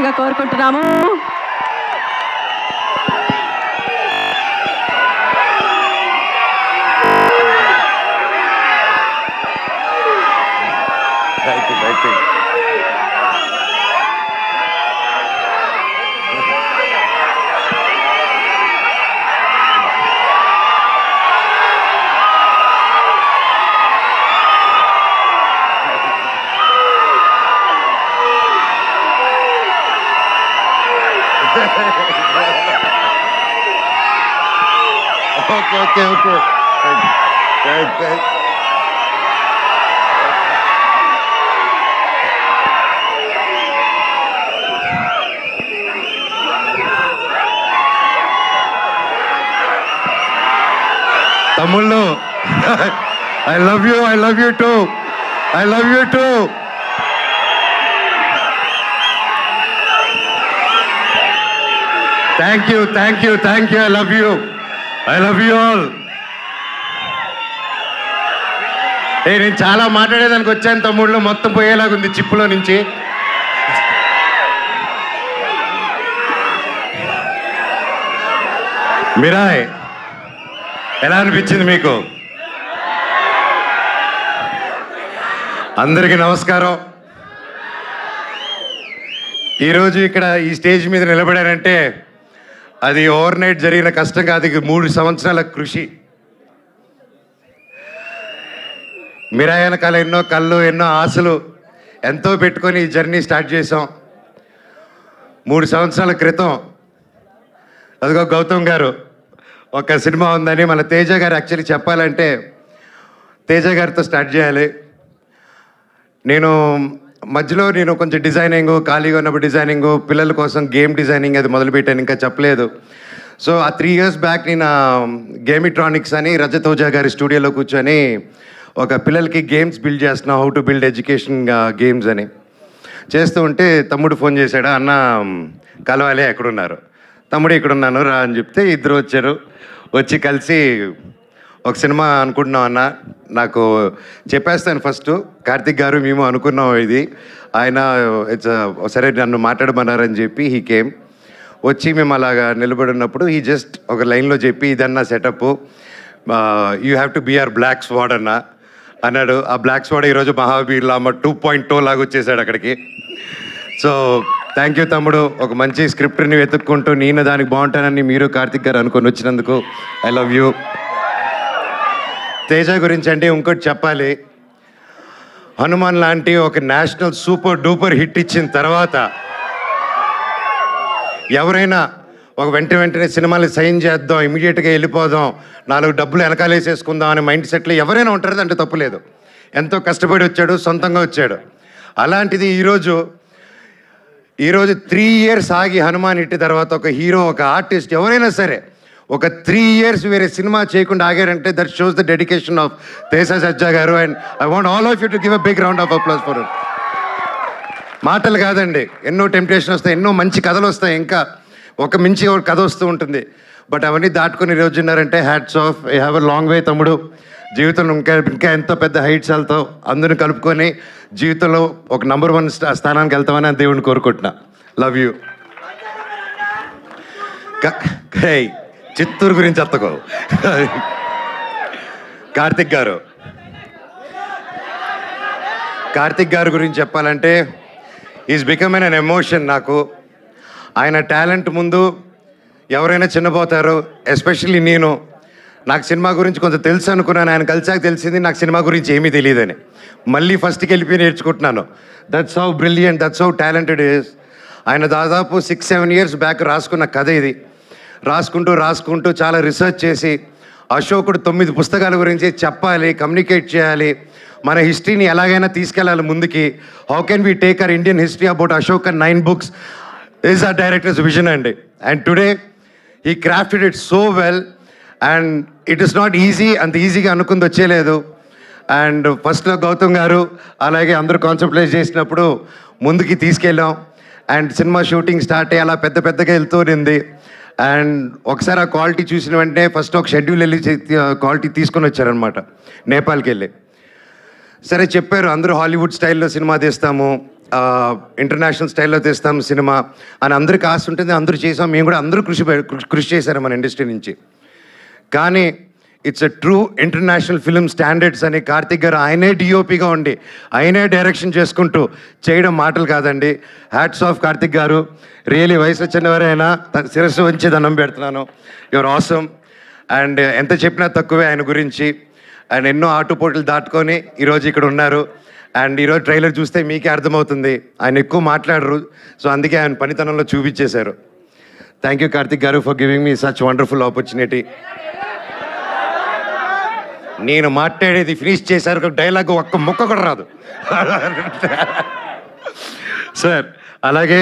రావాల్సిందిగా కోరుకుంటున్నాము. Okay. Thanks. తమ్ముళ్ళు, I love you too. Thank you. I love you all. నేను చాలా మాట్లాడేదానికి వచ్చాను తమ్ముళ్ళు, మొత్తం పోయేలాగుంది చిప్పులో నుంచి. మిరాయ్ ఎలా అనిపించింది మీకు? అందరికీ నమస్కారం. ఈరోజు ఇక్కడ ఈ స్టేజ్ మీద నిలబడారంటే అది ఓవర్ నైట్ జరిగిన కష్టం కాదు, 3 సంవత్సరాల కృషి. మిరాయ్ వెనకాల ఎన్నో కళ్ళు, ఎన్నో ఆశలు ఎంతో పెట్టుకొని ఈ జర్నీ స్టార్ట్ చేసాం. 3 సంవత్సరాల క్రితం అదిగో గౌతమ్ గారు ఒక సినిమా ఉందని మన తేజ గారు యాక్చువల్లీ చెప్పాలంటే తేజ గారితో స్టార్ట్ చేయాలి. మధ్యలో నేను కొంచెం డిజైనింగ్, ఖాళీగా ఉన్నప్పుడు డిజైనింగ్, పిల్లల కోసం గేమ్ డిజైనింగ్ అది మొదలుపెట్టాను, ఇంకా చెప్పలేదు. సో ఆ 3 years బ్యాక్ నేను గేమిట్రానిక్స్ అని రజత్ ఓజా గారి స్టూడియోలో కూర్చొని ఒక పిల్లలకి గేమ్స్ బిల్డ్ చేస్తున్నా, how to build education games అని చేస్తూ ఉంటే తమ్ముడు ఫోన్ చేశాడు, అన్న కలవాలి, ఎక్కడున్నారు? తమ్ముడు ఇక్కడున్నాను రా అని చెప్తే ఇద్దరు వచ్చారు. వచ్చి కలిసి ఒక సినిమా అనుకుంటున్నాం అన్న, నాకు చెప్పేస్తాను ఫస్ట్, కార్తిక్ గారు మేము అనుకున్నాం ఇది, ఆయన సరే నన్ను మాట్లాడమన్నారని చెప్పి హీ కేమ్. వచ్చి మేము అలాగా నిలబడినప్పుడు ఈ జస్ట్ ఒక లైన్లో చెప్పి ఇదన్నా setup, you have to be our black squad అన్నాడు. ఆ బ్లాక్ స్వాడ్ ఈరోజు మహావీర్లా 2.0 లాగా వచ్చేసాడు అక్కడికి. సో థ్యాంక్ యూ తమ్ముడు, ఒక మంచి స్క్రిప్ట్ని వెతుక్కుంటూ నేను దానికి బాగుంటానని మీరు కార్తిక్ గారు అనుకొని వచ్చినందుకు ఐ లవ్ యూ. తేజ గురించి అంటే ఇంకోటి చెప్పాలి, హనుమాన్ లాంటి ఒక నేషనల్ సూపర్ డూపర్ హిట్ ఇచ్చిన తర్వాత ఎవరైనా ఒక వెంటనే సినిమాలు సైన్ చేద్దాం, ఇమీడియట్గా వెళ్ళిపోదాం, 4 డబ్బులు వెనకాలేసేసుకుందాం అనే మైండ్ సెట్లో ఎవరైనా ఉంటారు, అంటే తప్పులేదు. ఎంతో కష్టపడి వచ్చాడు, సొంతంగా వచ్చాడు. అలాంటిది ఈరోజు 3 years ఆగి హనుమాన్ హిట్ తర్వాత ఒక హీరో, ఒక ఆర్టిస్ట్ ఎవరైనా సరే ఒక 3 years వేరే సినిమా చేయకుండా ఆగారంటే that shows the dedication of Teja Sajja గారు. And I want all of you to give a big round of applause for it. మాటలు కాదండి, ఎన్నో టెంప్టేషన్ వస్తాయి, ఎన్నో మంచి కథలు వస్తాయి, ఇంకా ఒక మించి ఒక కథ వస్తూ ఉంటుంది. బట్ అవన్నీ దాటుకొని ఈరోజు ఉన్నారంటే hats off. I have a long way తమ్ముడు, జీవితంలో ఇంకా ఎంతో పెద్ద హైట్స్ వెళ్తావు, అందరిని కలుపుకొని జీవితంలో ఒక నంబర్ 1 స్థానానికి వెళ్తామని దేవుడిని కోరుకుంటున్నా. Love you. చిత్తూరు గురించి ఎత్తకో. కార్తిక్ గారు గురించి చెప్పాలంటే ఈజ్ బికమ్ అన్ ఎమోషన్ నాకు. ఆయన టాలెంట్ ముందు ఎవరైనా చిన్నపోతారు, ఎస్పెషల్లీ నాకు సినిమా గురించి కొంచెం తెలుసు అనుకున్నాను, ఆయన కలిసాక తెలిసింది నాకు సినిమా గురించి ఏమీ తెలియదని. మళ్ళీ ఫస్ట్కి వెళ్ళిపోయి నేర్చుకుంటున్నాను. That's how brilliant, that's how talented is. ఆయన దాదాపు 6-7 years బ్యాక్ రాసుకున్న కథ ఇది. రాసుకుంటూ చాలా రీసెర్చ్ చేసి అశోకుడు 9 పుస్తకాల గురించి చెప్పాలి, కమ్యూనికేట్ చేయాలి, మన హిస్టరీని ఎలాగైనా తీసుకెళ్ళాలి ముందుకి. How can we take our Indian history about Ashok and 9 books is ఆ డైరెక్టర్స్ విజన్ అండి. And today he crafted it so well and it is not easy, అంత ఈజీగా అనుకుంది వచ్చేలేదు. అండ్ ఫస్ట్లో గౌతమ్ గారు అలాగే అందరూ కాన్సెప్ట్లైజ్ చేసినప్పుడు ముందుకి తీసుకెళ్ళాం. అండ్ సినిమా షూటింగ్ స్టార్ట్ అయ్యి అలా పెద్దగా వెళ్తూనింది. అండ్ ఒకసారి ఆ క్వాలిటీ చూసిన వెంటనే ఫస్ట్ ఒక షెడ్యూల్ వెళ్ళి క్వాలిటీ తీసుకొని వచ్చారనమాట, నేపాల్కి వెళ్ళి. సరే చెప్పారు అందరూ హాలీవుడ్ స్టైల్లో సినిమా తీస్తాము, ఇంటర్నేషనల్ స్టైల్లో తీస్తాం సినిమా అని అందరికి ఆశ ఉంటుంది, అందరూ చేసాం, మేము కూడా అందరూ కృషి చేశారు మన ఇండస్ట్రీ నుంచి. కానీ it's a true international film standards అని కార్తిక్ గారు ఆయనే డిఓపిగా ఉండి ఆయనే డైరెక్షన్ చేసుకుంటూ చేయడం మాటలు కాదండి. హ్యాట్స్ ఆఫ్ కార్తిక్ గారు, రియలీ వయసు వచ్చినవరైనా శిరస్సు వంచి దండం పెడుతున్నాను. Your awesome. అండ్ ఎంత చెప్పినా తక్కువే ఆయన గురించి. ఆయన ఎన్నో ఆటుపోట్లు దాటుకొని ఈరోజు ఇక్కడ ఉన్నారు. అండ్ ఈరోజు ట్రైలర్ చూస్తే మీకే అర్థమవుతుంది ఆయన ఎక్కువ మాట్లాడరు, సో అందుకే ఆయన పనితనంలో చూపించేశారు. థ్యాంక్ యూ కార్తిక్ గారు for giving me such wonderful opportunity. నేను మాట్లాడేది ఫినిష్ చేశారు, డైలాగ్ ఒక్క ముక్క కూడా రాదు సార్. అలాగే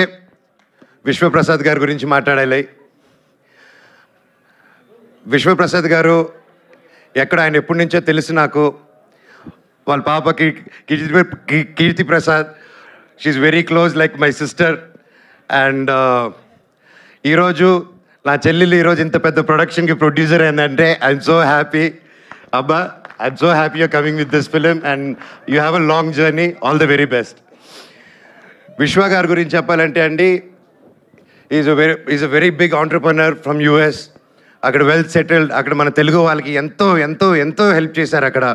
విశ్వప్రసాద్ గారి గురించి మాట్లాడాలి. విశ్వప్రసాద్ గారు ఎక్కడ ఆయన ఎప్పటి నుంచో తెలుసు నాకు. వాళ్ళ పాపకి Keerthi Prasad, she's very close like my sister. And ఈరోజు నా చెల్లెలు ఈరోజు ఇంత పెద్ద ప్రొడక్షన్కి ప్రొడ్యూసర్ అయిందంటే ఐఎమ్ సో హ్యాపీ. అబ్బా, I'm so happy you're coming with this film and you have a long journey. All the very best. Vishwa గారి గురించి చెప్పాలంటే అండి, is a very big entrepreneur from US. అక్కడ వెల్ సెటిల్డ్. అక్కడ మన తెలుగు వాళ్ళకి ఎంతో ఎంతో ఎంతో హెల్ప్ చేశారు. అక్కడ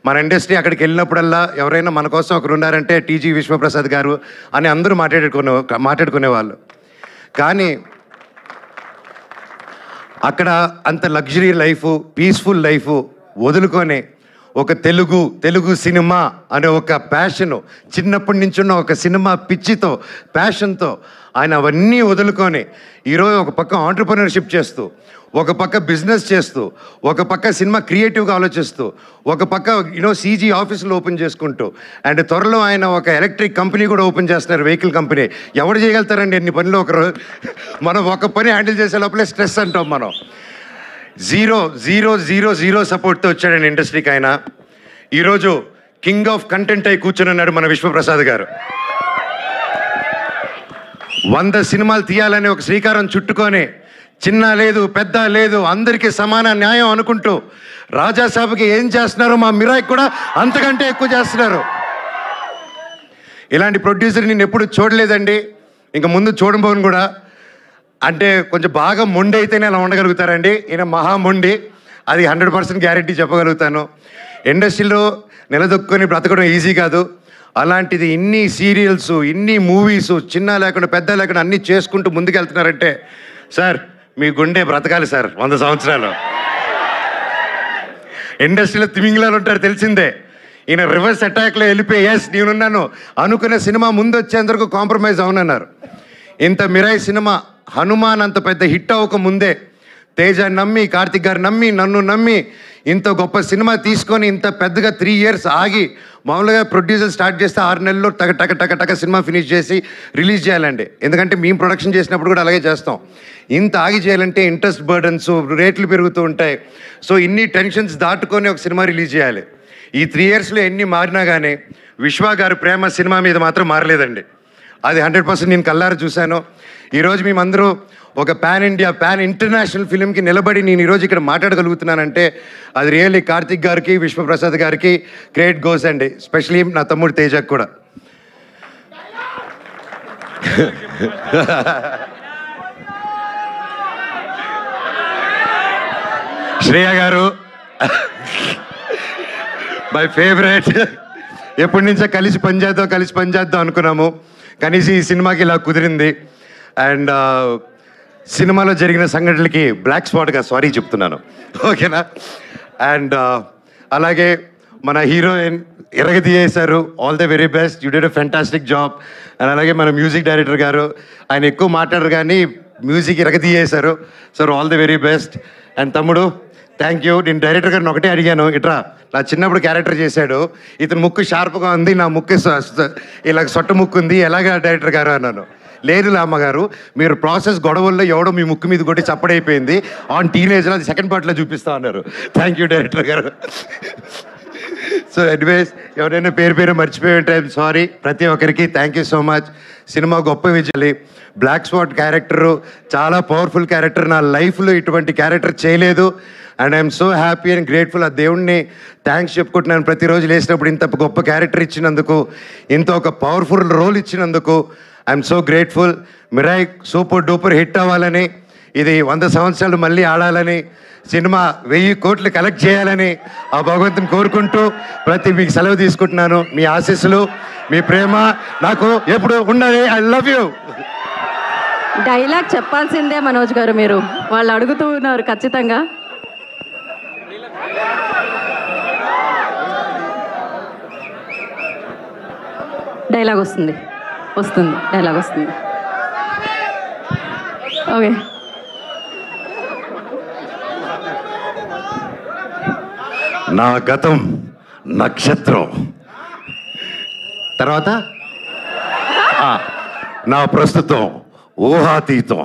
మన ఇండస్ట్రీ అక్కడికి వెళ్ళినప్పుడల్లా ఎవరైనా మన కోసం ఒకరు ఉన్నారంటే టీజీ విశ్వప్రసాద్ గారు అని అందరూ మాట్లాడుకునేవాళ్ళు. కానీ అక్కడ అంత లగ్జరీ లైఫ్, పీస్ఫుల్ లైఫ్ వదులుకొని ఒక తెలుగు సినిమా అనే ఒక ప్యాషను, చిన్నప్పటి నుంచి ఉన్న ఒక సినిమా పిచ్చితో, ప్యాషన్తో ఆయన అవన్నీ వదులుకొని ఈరోజు ఒక పక్క ఆంటర్ప్రెన్యూర్షిప్ చేస్తూ, ఒక పక్క బిజినెస్ చేస్తూ, ఒక పక్క సినిమా క్రియేటివ్గా ఆలోచిస్తూ, ఒక పక్క సీజీ ఆఫీసులు ఓపెన్ చేసుకుంటూ, అండ్ త్వరలో ఆయన ఒక ఎలక్ట్రిక్ కంపెనీ కూడా ఓపెన్ చేస్తున్నారు, వెహికల్ కంపెనీ. ఎవరు చేయగలుగుతారండి ఎన్ని పనులు ఒకరు? మనం ఒక పని హ్యాండిల్ చేసే లోపలే స్ట్రెస్ అంటాం మనం. జీరో జీరో జీరో జీరో సపోర్ట్తో వచ్చాడండి ఇండస్ట్రీకి ఆయన. ఈరోజు కింగ్ ఆఫ్ కంటెంట్ అయి కూర్చొని ఉన్నాడు మన విశ్వప్రసాద్ గారు. 100 సినిమాలు తీయాలని ఒక శ్రీకారం చుట్టుకొని, చిన్న లేదు పెద్ద లేదు అందరికీ సమాన న్యాయం అనుకుంటూ రాజాసాబ్కి ఏం చేస్తున్నారు, మా మిరాయికి కూడా అంతకంటే ఎక్కువ చేస్తున్నారు. ఇలాంటి ప్రొడ్యూసర్ నేను ఎప్పుడు చూడలేదండి, ఇంకా ముందు చూడబోను కూడా. అంటే కొంచెం బాగా మొండి అయితేనే అలా ఉండగలుగుతారండి. ఈయన మహా మొండి, అది 100% గ్యారెంటీ చెప్పగలుగుతాను. ఇండస్ట్రీలో నిలదొక్కుని బ్రతకడం ఈజీ కాదు. అలాంటిది ఇన్ని సీరియల్స్, ఇన్ని మూవీస్, చిన్న లేకుండా పెద్ద లేకుండా అన్నీ చేసుకుంటూ ముందుకెళ్తున్నారంటే సార్ మీ గుండె బ్రతకాలి సార్ 100 సంవత్సరాలు. ఇండస్ట్రీలో తిమింగిలాలు ఉంటారు తెలిసిందే. ఈయన రివర్స్ అటాక్లో వెళ్ళిపోయి ఎస్ నేనున్నాను అనుకునే సినిమా ముందు వచ్చేందుకు కాంప్రమైజ్ అవునన్నారు. ఇంత మిరాయి సినిమా హనుమాన్ అంత పెద్ద హిట్ అవ్వక ముందే తేజ నమ్మి, కార్తిక్ గారు నమ్మి, నన్ను నమ్మి ఇంత గొప్ప సినిమా తీసుకొని ఇంత పెద్దగా 3 years ఆగి, మామూలుగా ప్రొడ్యూసర్ స్టార్ట్ చేస్తే 6 నెలల్లో టక సినిమా ఫినిష్ చేసి రిలీజ్ చేయాలండి. ఎందుకంటే మేము ప్రొడక్షన్ చేసినప్పుడు కూడా అలాగే చేస్తాం. ఇంత ఆగి చేయాలంటే ఇంట్రెస్ట్ బర్డన్స్, రేట్లు పెరుగుతూ ఉంటాయి. సో ఇన్ని టెన్షన్స్ దాటుకొని ఒక సినిమా రిలీజ్ చేయాలి. ఈ 3 yearsలో ఎన్ని మారినా కానీ విశ్వ గారి ప్రేమ సినిమా మీద మాత్రం మారలేదండి. అది 100% నేను కల్లారా చూశాను. ఈరోజు మేమందరూ ఒక పాన్ ఇండియా, పాన్ ఇంటర్నేషనల్ ఫిలింకి నిలబడి నేను ఈరోజు ఇక్కడ మాట్లాడగలుగుతున్నానంటే అది రియల్లీ కార్తిక్ గారికి, విశ్వప్రసాద్ గారికి క్రెడిట్ గోస్ అండి. స్పెషలీ నా తమ్ముడు తేజకు కూడా. శ్రేయ గారు మై ఫేవరెట్. ఎప్పటి నుంచో కలిసి పనిచేద్దాం అనుకున్నాము. కనీసం ఈ సినిమాకి ఇలా కుదిరింది. అండ్ సినిమాలో జరిగిన సంఘటనలకి బ్లాక్ స్పాట్గా సారీ చెప్తున్నాను, ఓకేనా? అండ్ అలాగే మన హీరోయిన్ ఎరగదీయేశారు. All the very best, you did a fantastic job. And అలాగే మన మ్యూజిక్ డైరెక్టర్ గారు, ఆయన ఎక్కువ మాట్లాడరు కానీ మ్యూజిక్ ఎరగదీయేశారు. Sir all the very best. And తమ్ముడు థ్యాంక్ యూ. నేను డైరెక్టర్ గారిని ఒకటే అడిగాను, ఇట్రా నా చిన్నప్పుడు క్యారెక్టర్ చేశాడు, ఇతను ముక్కు షార్ప్గా ఉంది, నా ముక్కు ఇలా సొట్ట ముక్కు ఉంది, ఎలాగా డైరెక్టర్ గారు అన్నాను. లేదు అమ్మగారు, మీరు ప్రాసెస్ గొడవల్లో ఎవడో మీ ముక్కు మీద కొట్టి చప్పడైపోయింది, ఆన్ టీనేజ్లో అది సెకండ్ పార్ట్లో చూపిస్తా అన్నారు. థ్యాంక్ యూ డైరెక్టర్ గారు. సో ఎనీవేస్ ఎవరైనా పేరు మర్చిపోయి ఉంటే ఐఎమ్ సారీ. ప్రతి ఒక్కరికి thank you so much. Cinema గొప్ప విజయాలి. బ్లాక్ స్పాట్ క్యారెక్టరు చాలా పవర్ఫుల్ క్యారెక్టర్. నా లైఫ్లో ఇటువంటి క్యారెక్టర్ చేయలేదు. And I'm so happy and grateful. ఆ దేవుణ్ణి థ్యాంక్స్ చెప్పుకుంటున్నాను ప్రతిరోజు లేచినప్పుడు. ఇంత గొప్ప క్యారెక్టర్ ఇచ్చినందుకు, ఇంత ఒక పవర్ఫుల్ రోల్ ఇచ్చినందుకు I'm so grateful. Mirai super duper hit అవ్వాలని, ఇది 100 సంవత్సరాలు మళ్ళీ ఆడాలని, సినిమా 1000 కోట్లు కలెక్ట్ చేయాలని ఆ భగవంతుని కోరుకుంటూ మీకు సెలవు తీసుకుంటున్నాను. మీ ఆశీస్సులు, మీ ప్రేమ నాకు ఎప్పుడు ఉండాలి. I love you. డైలాగ్ చెప్పాల్సిందే మనోజ్ గారు, మీరు వాళ్ళు అడుగుతూ ఉన్నారు ఖచ్చితంగా. డైలాగ్ వస్తుంది డైలాగ్ వస్తుంది. ఓకే. నా గతం నక్షత్రం, తర్వాత నా ప్రస్తుతం ఊహాతీతం.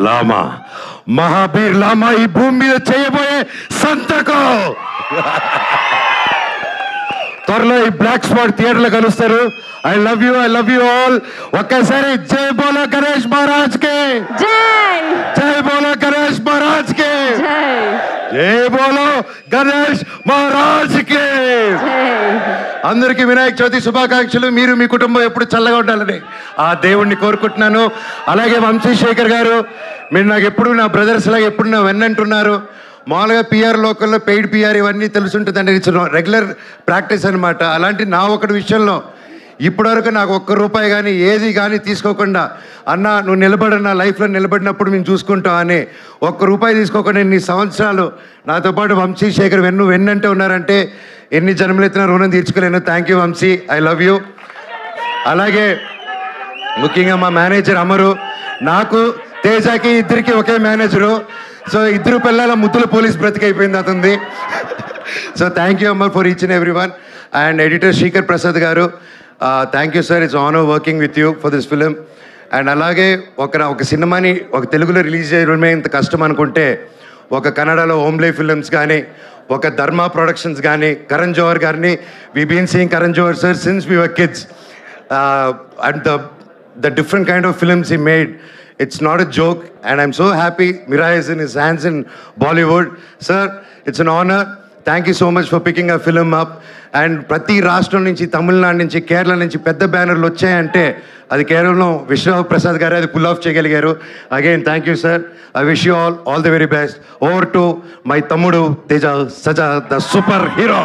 లామా, మహాబీర్ లామా ఈ భూమి మీద చేయబోయే సంతకం. త్వరలో ఈ బ్లాక్ స్పాట్ థియేటర్లో కలుస్తారు. I love you all. ఒక్కసారి జై బోలో గణేష్ మహారాజ్ కి జై. జై బోలో గణేష్ మహారాజ్ కి జై. జై బోలో గణేష్ మహారాజ్ కి. అందరికీ వినాయక చవితి శుభాకాంక్షలు. మీరు మీ కుటుంబం ఎప్పుడు చల్లగా ఉండాలని ఆ దేవుణ్ణి కోరుకుంటున్నాను. అలాగే వంశీశేఖర్ గారు, మీరు నాకు ఎప్పుడు నా బ్రదర్స్ లాగా ఎప్పుడు నా వెన్నంటున్నారు. మామూలుగా పిఆర్ లోకల్లో పెయిడ్ పిఆర్ ఇవన్నీ తెలుసుంటుందండి, ఇట్స్ రెగ్యులర్ ప్రాక్టీస్ అనమాట. అలాంటి నా ఒకటి విషయంలో ఇప్పటివరకు నాకు ₹1 కానీ ఏది కానీ తీసుకోకుండా, అన్న నువ్వు నిలబడిన లైఫ్లో నిలబడినప్పుడు మేము చూసుకుంటాం అని ₹1 తీసుకోకుండా ఇన్ని సంవత్సరాలు నాతో పాటు వంశీశేఖర్ వెన్నంటే ఉన్నారంటే ఎన్ని జన్మలెత్తిన రుణం తీర్చుకోలేను. Thank you Vamsi, I love you. అలాగే ముఖ్యంగా మా మేనేజర్ అమరు, నాకు తేజాకి ఇద్దరికి ఒకే మేనేజరు. సో ఇద్దరు పిల్లల ముద్దుల పోలీస్ బ్రతికైపోయింది అతనిది. So thank you Amar for each and every one. And editor Srikar Prasad గారు, thank you sir, it's honour working with you for this film. And అలాగే ఒక సినిమాని ఒక తెలుగులో రిలీజ్ చేయడమే ఇంత కష్టం అనుకుంటే, ఒక కన్నడలో హోమ్లే ఫిలిమ్స్ కానీ, ఒక ధర్మ ప్రొడక్షన్స్ కానీ, కరణ్ జోహర్ గారిని, we been seeing Karan Johar sir since we were kids. And the different kind of films he made, it's not a joke, and I'm so happy Mirai is in his hands in Bollywood. Sir, it's an honor. Thank you so much for picking our film up. And ప్రతి రాష్ట్రం నుంచి, తమిళనాడు నుంచి, కేరళ నుంచి పెద్ద బ్యానర్లు వచ్చాయంటే అది కేవలం విశ్వనాథ్ ప్రసాద్ గారు అది పుల్ ఆఫ్ చేయగలిగారు. Again thank you sir. I wish you all the very best. Over to my తమ్ముడు తేజ సజా, ద సూపర్ హీరో.